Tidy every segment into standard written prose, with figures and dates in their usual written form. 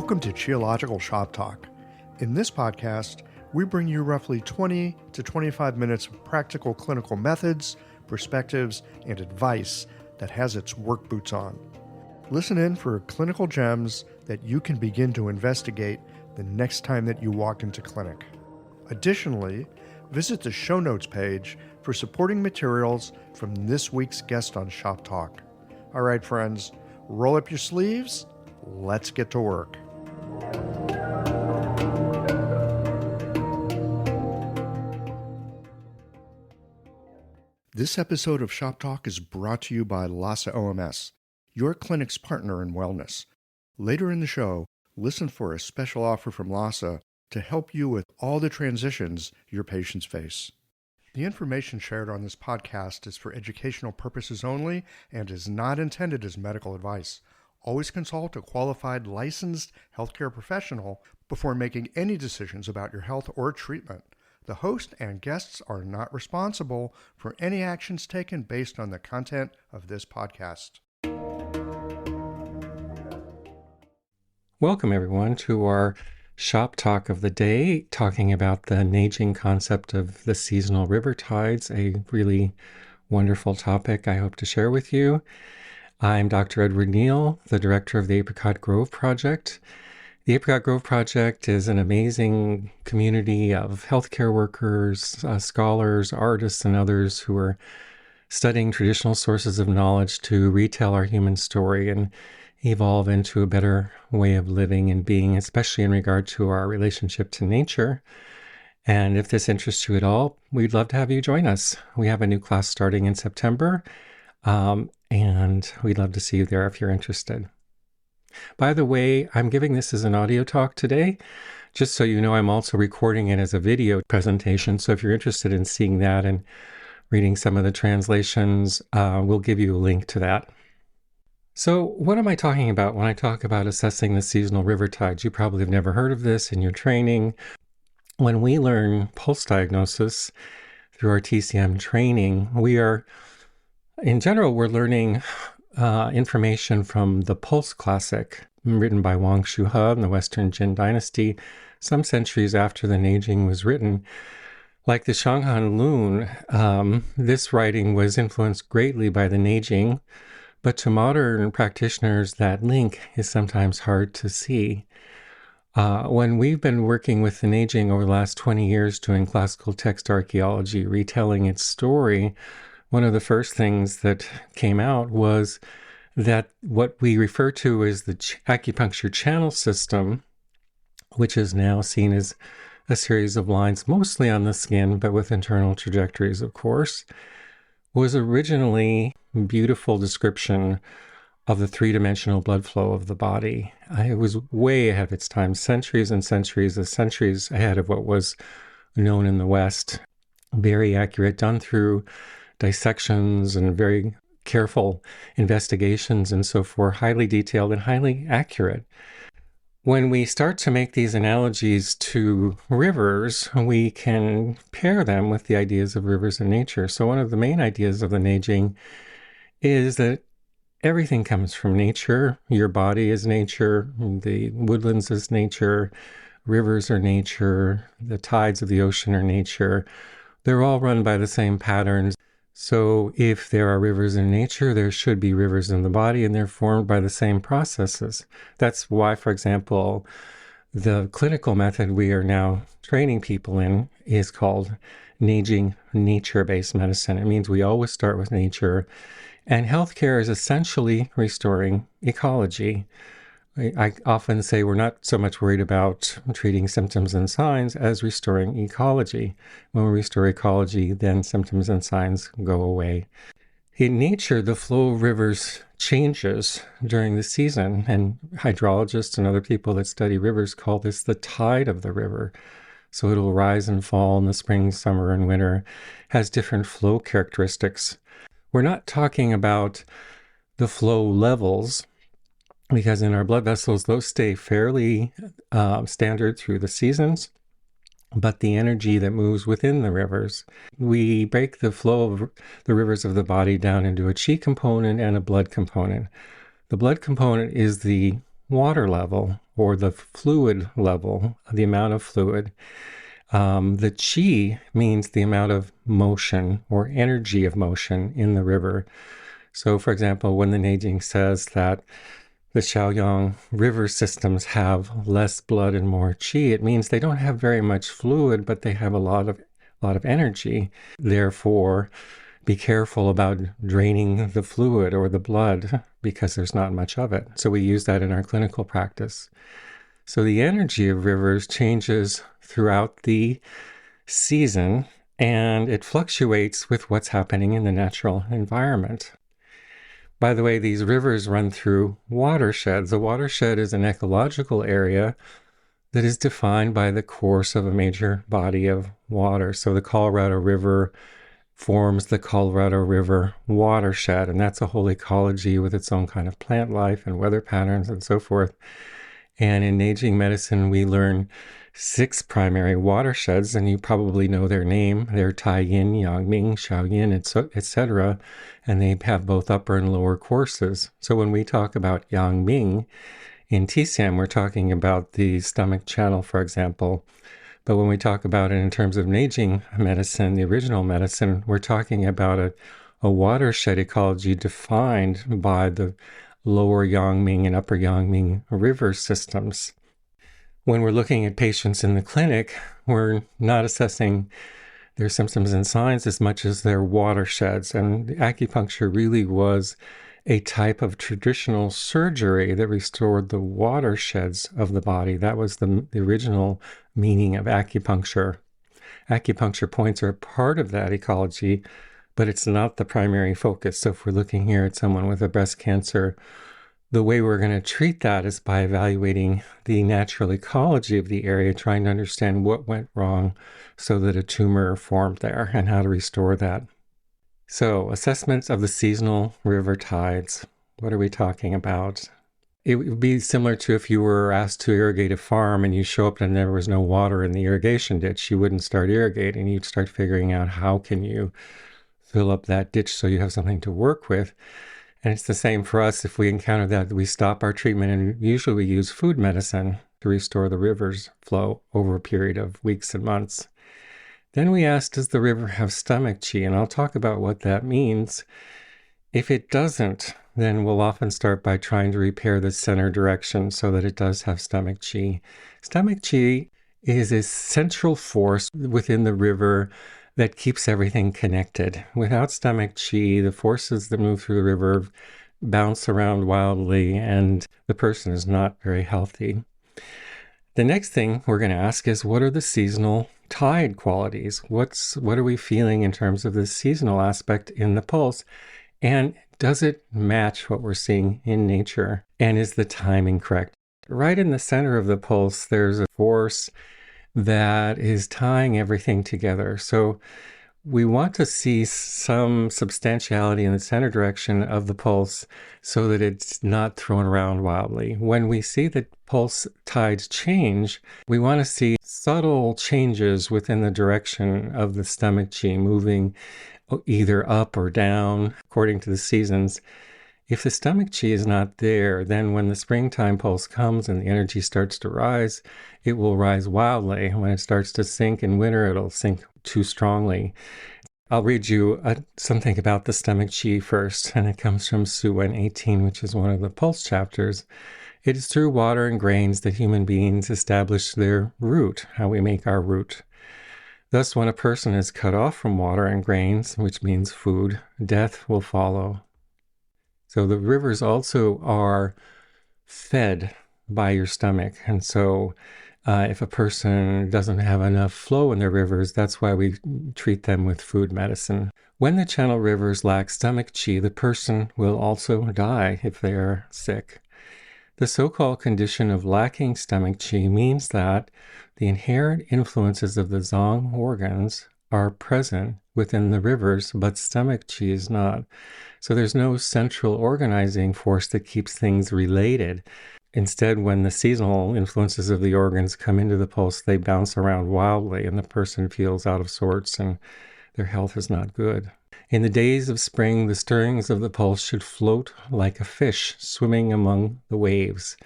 Welcome to Ecological Shop Talk. In this podcast, we bring you roughly 20 to 25 minutes of practical clinical methods, perspectives, and advice that has its work boots on. Listen in for clinical gems that you can begin to investigate the next time that you walk into clinic. Additionally, visit the show notes page for supporting materials from this week's guest on Shop Talk. All right, friends, roll up your sleeves. Let's get to work. This episode of Shop Talk is brought to you by LASA OMS, your clinic's partner in wellness. Later in the show, listen for a special offer from LASA to help you with all the transitions your patients face. The information shared on this podcast is for educational purposes only and is not intended as medical advice. Always consult a qualified licensed healthcare professional before making any decisions about your health or treatment. The host and guests are not responsible for any actions taken based on the content of this podcast. Welcome, everyone, to our Shop Talk of the day, talking about the Neijing concept of the seasonal river tides, a really wonderful topic I hope to share with you. I'm Dr. Edward Neal, the director of the Apricot Grove Project. The Apricot Grove Project is an amazing community of healthcare workers, scholars, artists, and others who are studying traditional sources of knowledge to retell our human story and evolve into a better way of living and being, especially in regard to our relationship to nature. And if this interests you at all, we'd love to have you join us. We have a new class starting in September, and we'd love to see you there if you're interested. By the way, I'm giving this as an audio talk today. Just so you know, I'm also recording it as a video presentation. So if you're interested in seeing that and reading some of the translations, we'll give you a link to that. So what am I talking about when I talk about assessing the seasonal river tides? You probably have never heard of this in your training. When we learn pulse diagnosis through our TCM training, in general, we're learning information from the Pulse Classic, written by Wang Shuhe in the Western Jin Dynasty, some centuries after the Neijing was written. Like the Shanghan Lun, this writing was influenced greatly by the Neijing, but to modern practitioners, that link is sometimes hard to see. When we've been working with the Neijing over the last 20 years doing classical text archaeology, retelling its story, one of the first things that came out was that what we refer to as the acupuncture channel system, which is now seen as a series of lines mostly on the skin, but with internal trajectories, of course, was originally a beautiful description of the three-dimensional blood flow of the body. It was way ahead of its time, centuries and centuries ahead of what was known in the West. Very accurate, done through dissections and very careful investigations and so forth, highly detailed and highly accurate. When we start to make these analogies to rivers, we can pair them with the ideas of rivers in nature. So one of the main ideas of the Neijing is that everything comes from nature. Your body is nature, the woodlands is nature, rivers are nature, the tides of the ocean are nature. They're all run by the same patterns. So if there are rivers in nature, there should be rivers in the body, and they're formed by the same processes. That's why, for example, the clinical method we are now training people in is called Neijing nature-based medicine. It means we always start with nature, and healthcare is essentially restoring ecology. I often say we're not so much worried about treating symptoms and signs as restoring ecology. When we restore ecology, then symptoms and signs go away. In nature, the flow of rivers changes during the season, and hydrologists and other people that study rivers call this the tide of the river. So it'll rise and fall in the spring, summer, and winter, has different flow characteristics. We're not talking about the flow levels, because in our blood vessels, those stay fairly standard through the seasons, but the energy that moves within the rivers. We break the flow of the rivers of the body down into a chi component and a blood component. The blood component is the water level or the fluid level, the amount of fluid. The qi means the amount of motion or energy of motion in the river. So, for example, when the Neijing says that the Shaoyang river systems have less blood and more qi, it means they don't have very much fluid, but they have a lot of energy. Therefore, be careful about draining the fluid or the blood because there's not much of it. So we use that in our clinical practice. So the energy of rivers changes throughout the season, and it fluctuates with what's happening in the natural environment. By the way, these rivers run through watersheds. A watershed is an ecological area that is defined by the course of a major body of water. So the Colorado River forms the Colorado River watershed, and that's a whole ecology with its own kind of plant life and weather patterns and so forth. And in Neijing medicine, we learn 6 primary watersheds, and you probably know their name. They're Taiyin, Yangming, Shaoyin, etc., and they have both upper and lower courses. So when we talk about Yangming in TCM, we're talking about the stomach channel, for example. But when we talk about it in terms of Neijing medicine, the original medicine, we're talking about a watershed ecology defined by the lower Yangming and upper Yangming river systems. When we're looking at patients in the clinic, we're not assessing their symptoms and signs as much as their watersheds. And acupuncture really was a type of traditional surgery that restored the watersheds of the body. That was the original meaning of acupuncture. Acupuncture points are part of that ecology, but it's not the primary focus. So if we're looking here at someone with a breast cancer, the way we're going to treat that is by evaluating the natural ecology of the area, trying to understand what went wrong so that a tumor formed there and how to restore that. So, assessments of the seasonal river tides. What are we talking about? It would be similar to if you were asked to irrigate a farm and you show up and there was no water in the irrigation ditch. You wouldn't start irrigating. You'd start figuring out how can you fill up that ditch so you have something to work with. And it's the same for us. If we encounter that, we stop our treatment, and usually we use food medicine to restore the river's flow over a period of weeks and months. Then we ask, does the river have stomach qi? And I'll talk about what that means. If it doesn't, then we'll often start by trying to repair the center direction so that it does have stomach qi. Stomach qi is a central force within the river that keeps everything connected. Without stomach qi, the forces that move through the river bounce around wildly, and the person is not very healthy. The next thing we're going to ask is, what are the seasonal tide qualities? What are we feeling in terms of the seasonal aspect in the pulse? And does it match what we're seeing in nature? And is the timing correct? Right in the center of the pulse, there's a force that is tying everything together. So we want to see some substantiality in the center direction of the pulse so that it's not thrown around wildly. When we see that pulse tides change, we want to see subtle changes within the direction of the stomach qi, moving either up or down according to the seasons. If the stomach qi is not there, then when the springtime pulse comes and the energy starts to rise, it will rise wildly. When it starts to sink in winter, it'll sink too strongly. I'll read you something about the stomach qi first, and it comes from Su Wen 18, which is one of the pulse chapters. It is through water and grains that human beings establish their root, how we make our root. Thus, when a person is cut off from water and grains, which means food, death will follow. So the rivers also are fed by your stomach. And so if a person doesn't have enough flow in their rivers, that's why we treat them with food medicine. When the channel rivers lack stomach qi, the person will also die if they are sick. The so-called condition of lacking stomach qi means that the inherent influences of the zong organs are present within the rivers, but stomach qi is not. So there's no central organizing force that keeps things related. Instead, when the seasonal influences of the organs come into the pulse, they bounce around wildly and the person feels out of sorts and their health is not good. In the days of spring, the stirrings of the pulse should float like a fish swimming among the waves.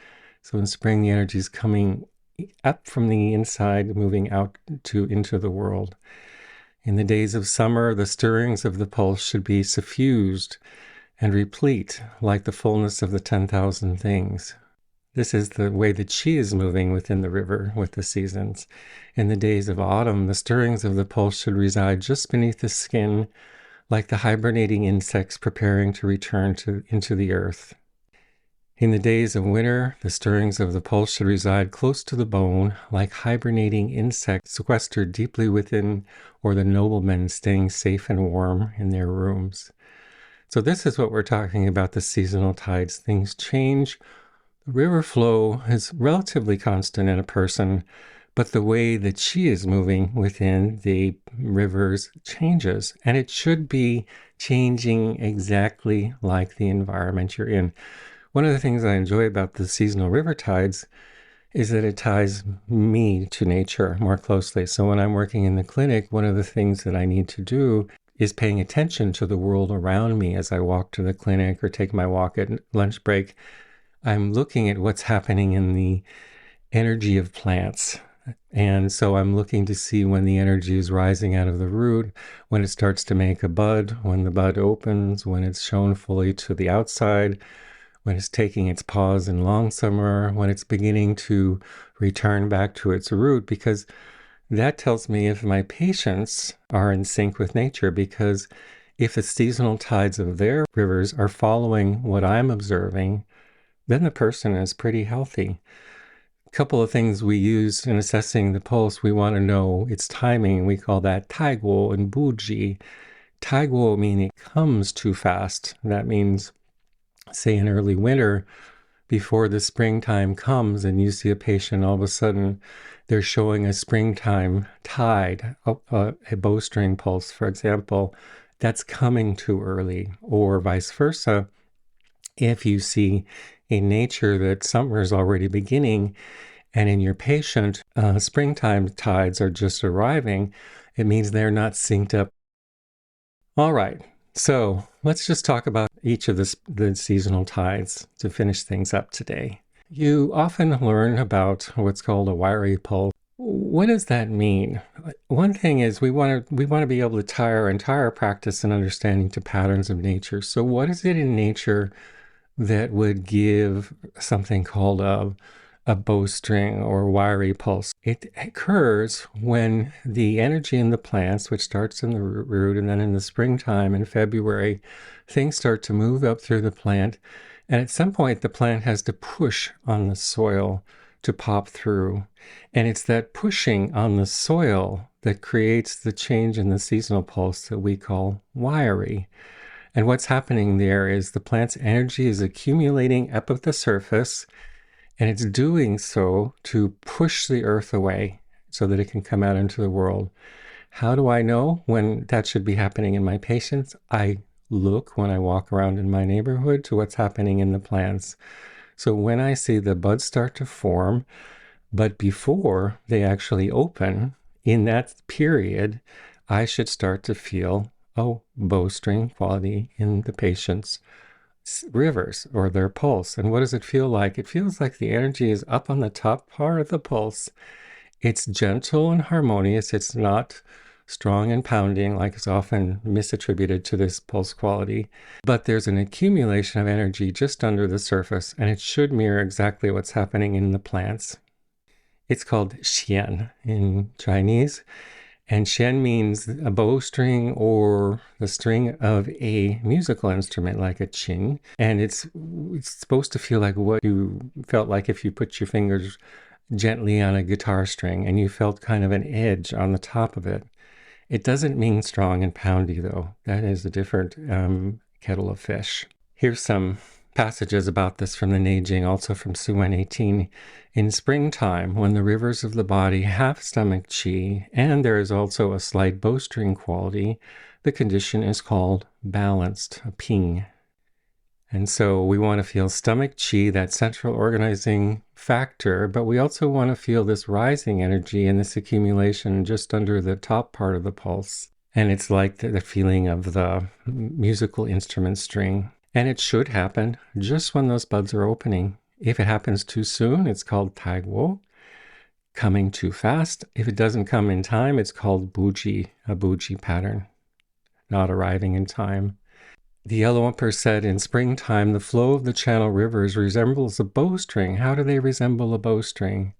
So in spring, the energy is coming up from the inside, moving out into the world. In the days of summer, the stirrings of the pulse should be suffused and replete like the fullness of the 10,000 things. This is the way the chi is moving within the river with the seasons. In the days of autumn, the stirrings of the pulse should reside just beneath the skin, like the hibernating insects preparing to return into the earth. In the days of winter, the stirrings of the pulse should reside close to the bone, like hibernating insects sequestered deeply within, or the noblemen staying safe and warm in their rooms. So this is what we're talking about, the seasonal tides. Things change. The river flow is relatively constant in a person, but the way the chi is moving within the rivers changes, and it should be changing exactly like the environment you're in. One of the things I enjoy about the seasonal river tides is that it ties me to nature more closely. So when I'm working in the clinic, one of the things that I need to do is paying attention to the world around me as I walk to the clinic or take my walk at lunch break. I'm looking at what's happening in the energy of plants. And so I'm looking to see when the energy is rising out of the root, when it starts to make a bud, when the bud opens, when it's shown fully to the outside, when it's taking its pause in long summer, when it's beginning to return back to its root, because that tells me if my patients are in sync with nature, because if the seasonal tides of their rivers are following what I'm observing, then the person is pretty healthy. A couple of things we use in assessing the pulse, we want to know its timing. We call that taiguo and buji. Taiguo meaning it comes too fast. That means, say in early winter, before the springtime comes and you see a patient, all of a sudden they're showing a springtime tide, a bowstring pulse, for example, that's coming too early, or vice versa. If you see in nature that summer is already beginning and in your patient, springtime tides are just arriving, it means they're not synced up. All right. So let's just talk about each of the seasonal tides to finish things up today. You often learn about what's called a wiry pulse. What does that mean? One thing is we want to be able to tie our entire practice and understanding to patterns of nature. So what is it in nature that would give something called a bowstring or wiry pulse? It occurs when the energy in the plants, which starts in the root, and then in the springtime in February, things start to move up through the plant. And at some point, the plant has to push on the soil to pop through. And it's that pushing on the soil that creates the change in the seasonal pulse that we call wiry. And what's happening there is the plant's energy is accumulating up at the surface, and it's doing so to push the earth away so that it can come out into the world. How do I know when that should be happening in my patients? I look when I walk around in my neighborhood to what's happening in the plants. So when I see the buds start to form, but before they actually open, in that period, I should start to feel bowstring quality in the patient's rivers or their pulse. And what does it feel like? It feels like the energy is up on the top part of the pulse. It's gentle and harmonious. It's not strong and pounding like is often misattributed to this pulse quality. But there's an accumulation of energy just under the surface, and it should mirror exactly what's happening in the plants. It's called xian in Chinese. And xian means a bowstring or the string of a musical instrument like a qin. And it's supposed to feel like what you felt like if you put your fingers gently on a guitar string and you felt kind of an edge on the top of it. It doesn't mean strong and poundy, though. That is a different kettle of fish. Here's some passages about this from the Neijing, also from Suwen 18. In springtime, when the rivers of the body have stomach qi, and there is also a slight bowstring quality, the condition is called balanced, a ping. And so we want to feel stomach qi, that central organizing factor, but we also want to feel this rising energy and this accumulation just under the top part of the pulse. And it's like the feeling of the musical instrument string. And it should happen just when those buds are opening. If it happens too soon, it's called taiwo. Coming too fast. If it doesn't come in time, it's called buji, a buji pattern, not arriving in time. The Yellow Emperor said, in springtime, the flow of the channel rivers resembles a bowstring. How do they resemble a bowstring?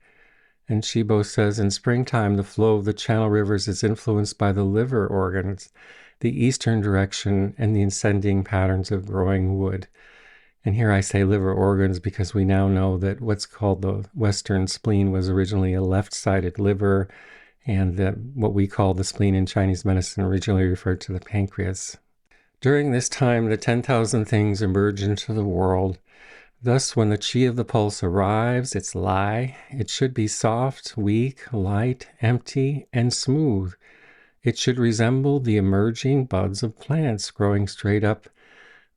And Shibo says, in springtime, the flow of the channel rivers is influenced by the liver organs, the eastern direction, and the ascending patterns of growing wood. And here I say liver organs because we now know that what's called the western spleen was originally a left-sided liver, and that what we call the spleen in Chinese medicine originally referred to the pancreas. During this time, the 10,000 things emerge into the world. Thus, when the qi of the pulse arrives, its lie, it should be soft, weak, light, empty, and smooth. It should resemble the emerging buds of plants growing straight up.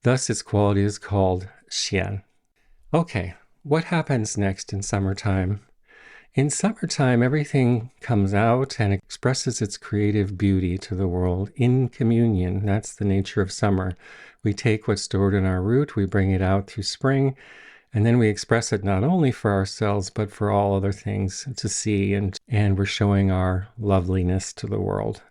Thus, its quality is called xian. Okay, what happens next in summertime? In summertime, everything comes out and expresses its creative beauty to the world in communion. That's the nature of summer. We take what's stored in our root, we bring it out through spring, and then we express it not only for ourselves, but for all other things to see, and we're showing our loveliness to the world.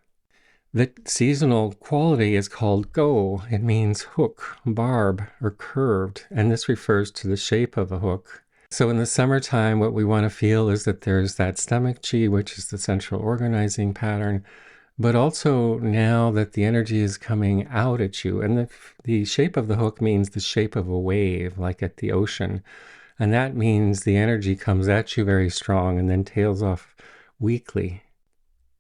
The seasonal quality is called go. It means hook, barb, or curved, and this refers to the shape of a hook. So in the summertime, what we want to feel is that there's that stomach qi, which is the central organizing pattern, but also now that the energy is coming out at you. And the shape of the hook means the shape of a wave, like at the ocean. And that means the energy comes at you very strong and then tails off weakly.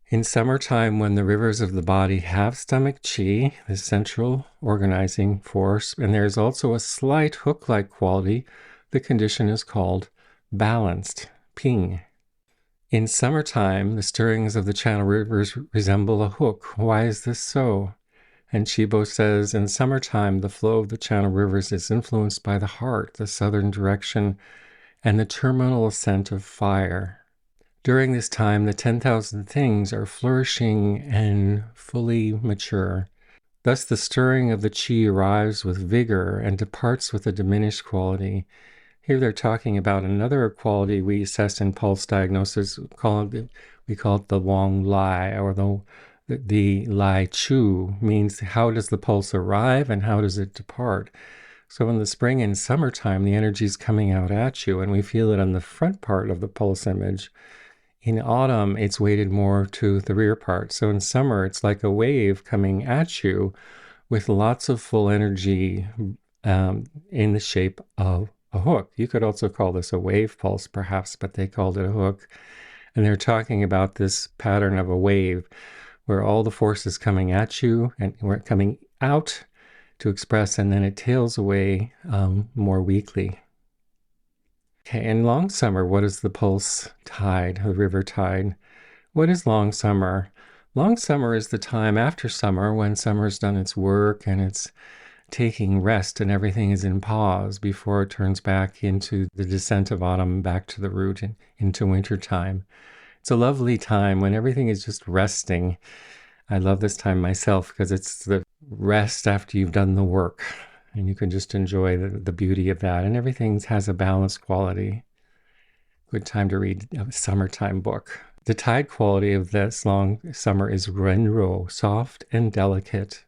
In summertime, when the rivers of the body have stomach qi, the central organizing force, and there's also a slight hook-like quality, the condition is called balanced, ping. In summertime, the stirrings of the channel rivers resemble a hook. Why is this so? And Shibo says, in summertime, the flow of the channel rivers is influenced by the heart, the southern direction, and the terminal ascent of fire. During this time, the 10,000 things are flourishing and fully mature. Thus, the stirring of the qi arrives with vigor and departs with a diminished quality. Here they're talking about another quality we assess in pulse diagnosis. We call it the Wang Lai, or the Lai Chu, means how does the pulse arrive and how does it depart. So in the spring and summertime, the energy is coming out at you, and we feel it on the front part of the pulse image. In autumn, it's weighted more to the rear part. So in summer, it's like a wave coming at you with lots of full energy in the shape of a hook. You could also call this a wave pulse, perhaps, but they called it a hook. And they're talking about this pattern of a wave where all the force is coming at you and we're coming out to express, and then it tails away more weakly. Okay, in long summer, what is the pulse tide, the river tide? What is long summer? Long summer is the time after summer when summer's done its work and it's taking rest and everything is in pause before it turns back into the descent of autumn, back to the root and into winter time. It's a lovely time when everything is just resting. I love this time myself because it's the rest after you've done the work, and you can just enjoy the beauty of that, and everything has a balanced quality. Good time to read a summertime book. The tide quality of this long summer is renro, soft and delicate.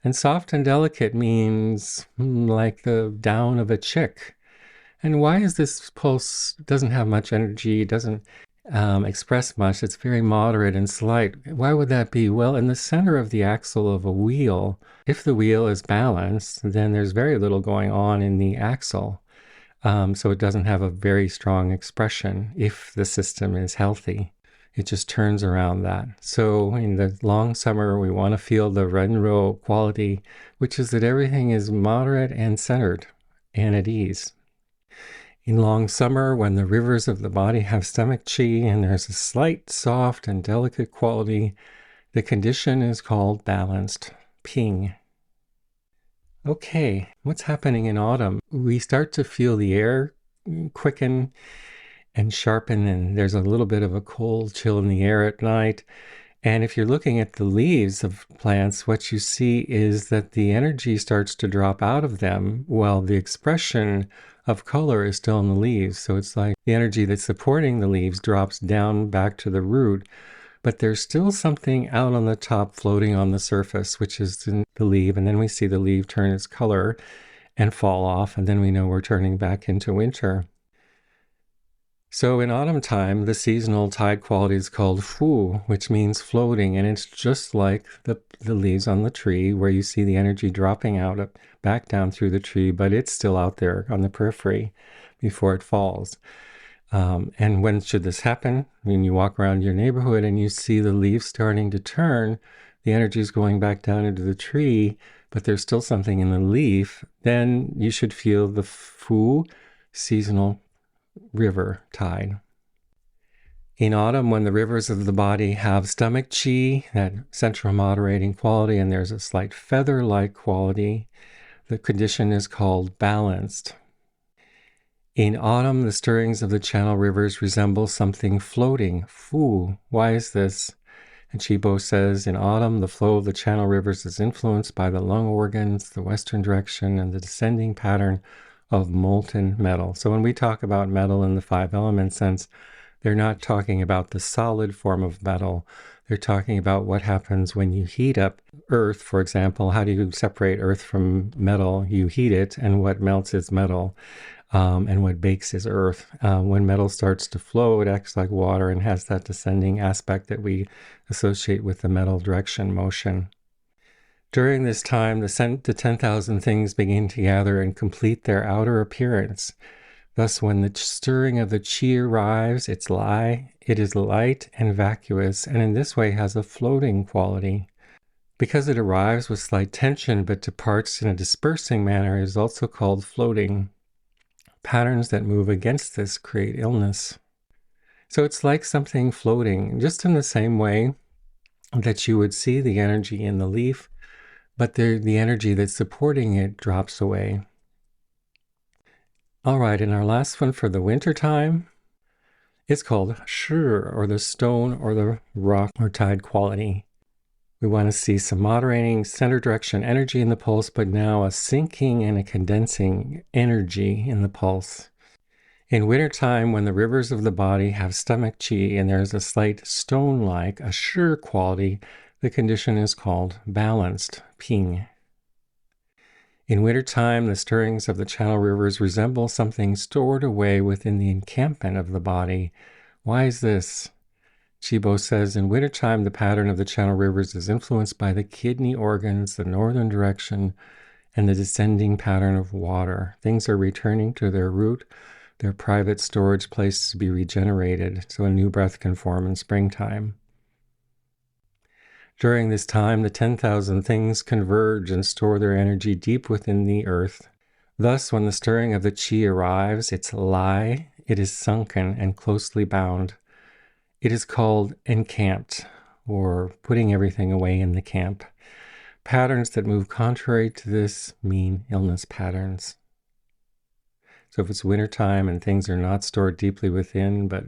And soft and delicate means like the down of a chick. And why is this pulse doesn't have much energy, doesn't express much, it's very moderate and slight. Why would that be? Well, in the center of the axle of a wheel, if the wheel is balanced, then there's very little going on in the axle. So it doesn't have a very strong expression if the system is healthy. It just turns around that. So in the long summer, we want to feel the renro quality, which is that everything is moderate and centered and at ease. In long summer, when the rivers of the body have stomach qi and there's a slight, soft, and delicate quality, the condition is called balanced, ping. Okay, what's happening in autumn? We start to feel the air quicken and sharpen, and there's a little bit of a cold chill in the air at night, And if you're looking at the leaves of plants, what you see is that the energy starts to drop out of them while the expression of color is still in the leaves. So it's like the energy that's supporting the leaves drops down back to the root, but there's still something out on the top floating on the surface, which is in the leaf. And then we see the leaf turn its color and fall off, and then we know we're turning back into winter. So in autumn time, the seasonal tide quality is called fu, which means floating, and it's just like the leaves on the tree where you see the energy dropping out back down through the tree, but it's still out there on the periphery before it falls. And when should this happen? When you walk around your neighborhood and you see the leaves starting to turn, the energy is going back down into the tree, but there's still something in the leaf, then you should feel the fu seasonal river tide. In autumn, when the rivers of the body have stomach chi, that central moderating quality, and there's a slight feather-like quality, the condition is called balanced. In autumn, the stirrings of the channel rivers resemble something floating. Fu. Why is this? And Chibo says, in autumn, the flow of the channel rivers is influenced by the lung organs, the western direction, and the descending pattern of molten metal. So when we talk about metal in the 5 element sense, they're not talking about the solid form of metal. They're talking about what happens when you heat up earth, for example. How do you separate earth from metal? You heat it, and what melts is metal, and what bakes is earth. When metal starts to flow, it acts like water and has that descending aspect that we associate with the metal direction motion. During this time, the 10,000 things begin to gather and complete their outer appearance. Thus, when the stirring of the chi arrives, it is light and vacuous, and in this way has a floating quality. Because it arrives with slight tension but departs in a dispersing manner, it is also called floating. Patterns that move against this create illness. So it's like something floating, just in the same way that you would see the energy in the leaf, but the energy that's supporting it drops away. All right, and our last one for the winter time, it's called shi, or the stone or the rock or tide quality. We want to see some moderating center direction energy in the pulse, but now a sinking and a condensing energy in the pulse. In wintertime, when the rivers of the body have stomach chi and there's a slight stone-like, a shi quality, the condition is called balanced, ping. In wintertime, the stirrings of the channel rivers resemble something stored away within the encampment of the body. Why is this? Chibo says, in wintertime, the pattern of the channel rivers is influenced by the kidney organs, the northern direction, and the descending pattern of water. Things are returning to their root, their private storage place to be regenerated, so a new breath can form in springtime. During this time, the 10,000 things converge and store their energy deep within the earth. Thus, when the stirring of the chi arrives, it is sunken and closely bound. It is called encamped, or putting everything away in the camp. Patterns that move contrary to this mean illness patterns. So if it's wintertime and things are not stored deeply within, but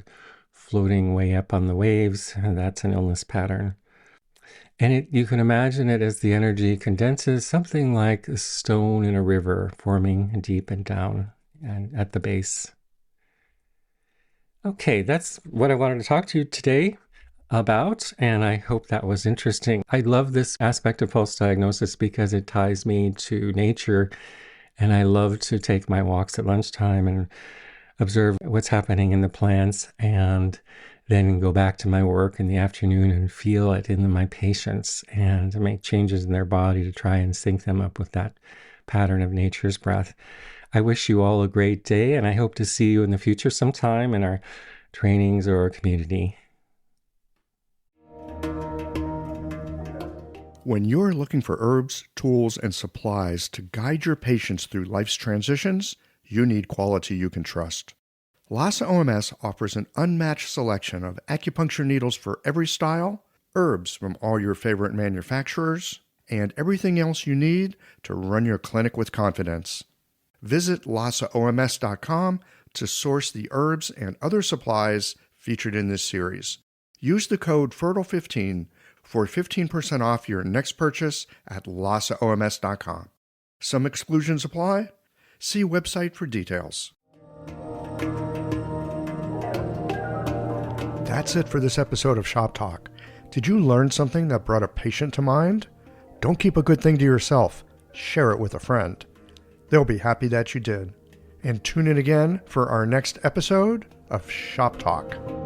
floating way up on the waves, that's an illness pattern. And you can imagine it as the energy condenses, something like a stone in a river, forming deep and down and at the base. Okay, that's what I wanted to talk to you today about, and I hope that was interesting. I love this aspect of pulse diagnosis because it ties me to nature, and I love to take my walks at lunchtime and observe what's happening in the plants, and then go back to my work in the afternoon and feel it in my patients and make changes in their body to try and sync them up with that pattern of nature's breath. I wish you all a great day, and I hope to see you in the future sometime in our trainings or our community. When you're looking for herbs, tools, and supplies to guide your patients through life's transitions, you need quality you can trust. Lhasa OMS offers an unmatched selection of acupuncture needles for every style, herbs from all your favorite manufacturers, and everything else you need to run your clinic with confidence. Visit LhasaOMS.com to source the herbs and other supplies featured in this series. Use the code FERTILE15 for 15% off your next purchase at lassaoms.com. Some exclusions apply. See website for details. That's it for this episode of Shop Talk. Did you learn something that brought a patient to mind? Don't keep a good thing to yourself. Share it with a friend. They'll be happy that you did. And tune in again for our next episode of Shop Talk.